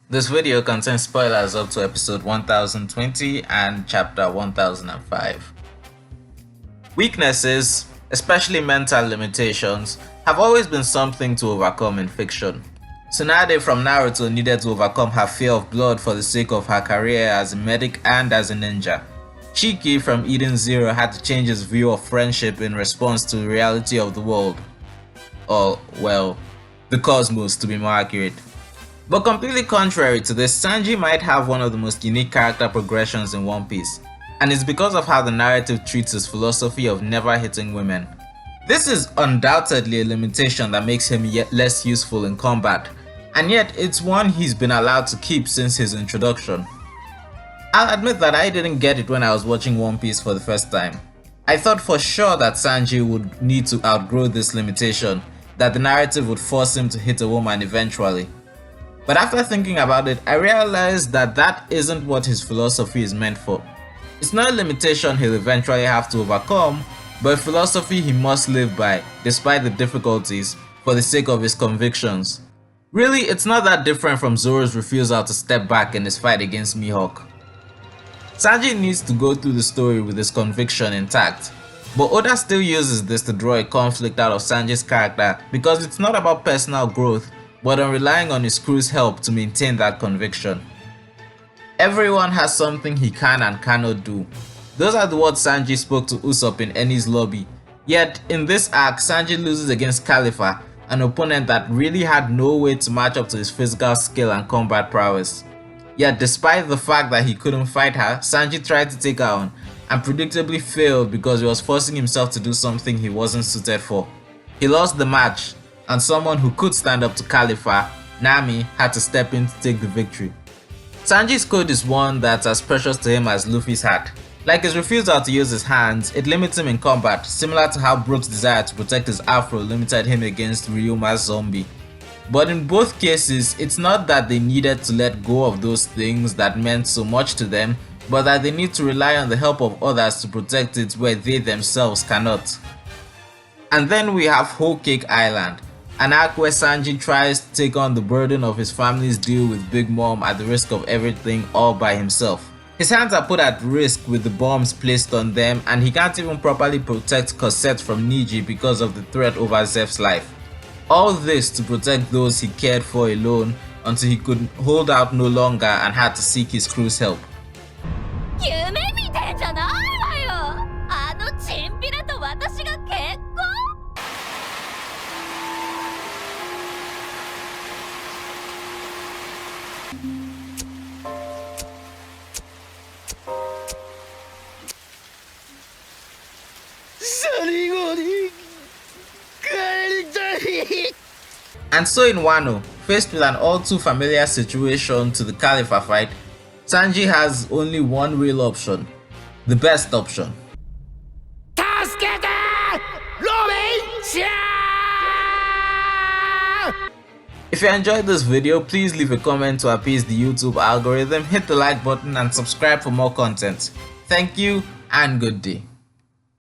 This video contains spoilers up to episode 1020 and chapter 1005. Weaknesses, especially mental limitations, have always been something to overcome in fiction. Tsunade from Naruto needed to overcome her fear of blood for the sake of her career as a medic and as a ninja. Shiki from Eden Zero had to change his view of friendship in response to the reality of the world. Or, well, the cosmos to be more accurate. But completely contrary to this, Sanji might have one of the most unique character progressions in One Piece, and it's because of how the narrative treats his philosophy of never hitting women. This is undoubtedly a limitation that makes him yet less useful in combat, and yet it's one he's been allowed to keep since his introduction. I'll admit that I didn't get it when I was watching One Piece for the first time. I thought for sure that Sanji would need to outgrow this limitation, that the narrative would force him to hit a woman eventually. But after thinking about it, I realized that that isn't what his philosophy is meant for. It's not a limitation he'll eventually have to overcome, but a philosophy he must live by, despite the difficulties, for the sake of his convictions. Really, it's not that different from Zoro's refusal to step back in his fight against Mihawk. Sanji needs to go through the story with his conviction intact, but Oda still uses this to draw a conflict out of Sanji's character because it's not about personal growth, but on relying on his crew's help to maintain that conviction. Everyone has something he can and cannot do. Those are the words Sanji spoke to Usopp in Eni's lobby. Yet, in this arc, Sanji loses against Khalifa, an opponent that really had no way to match up to his physical skill and combat prowess. Yet, despite the fact that he couldn't fight her, Sanji tried to take her on, and predictably failed because he was forcing himself to do something he wasn't suited for. He lost the match, and someone who could stand up to Khalifa, Nami, had to step in to take the victory. Sanji's code is one that's as precious to him as Luffy's hat. Like his refusal to use his hands, it limits him in combat, similar to how Brook's desire to protect his afro limited him against Ryuma's zombie. But in both cases, it's not that they needed to let go of those things that meant so much to them, but that they need to rely on the help of others to protect it where they themselves cannot. And then we have Whole Cake Island, an arc where Sanji tries to take on the burden of his family's deal with Big Mom at the risk of everything all by himself. His hands are put at risk with the bombs placed on them, and he can't even properly protect Cosette from Niji because of the threat over Zeff's life. All this to protect those he cared for alone until he could hold out no longer and had to seek his crew's help. And so in Wano, faced with an all too familiar situation to the Khalifa fight, Sanji has only one real option, the best option. If you enjoyed this video, please leave a comment to appease the YouTube algorithm, hit the like button and subscribe for more content. Thank you and good day.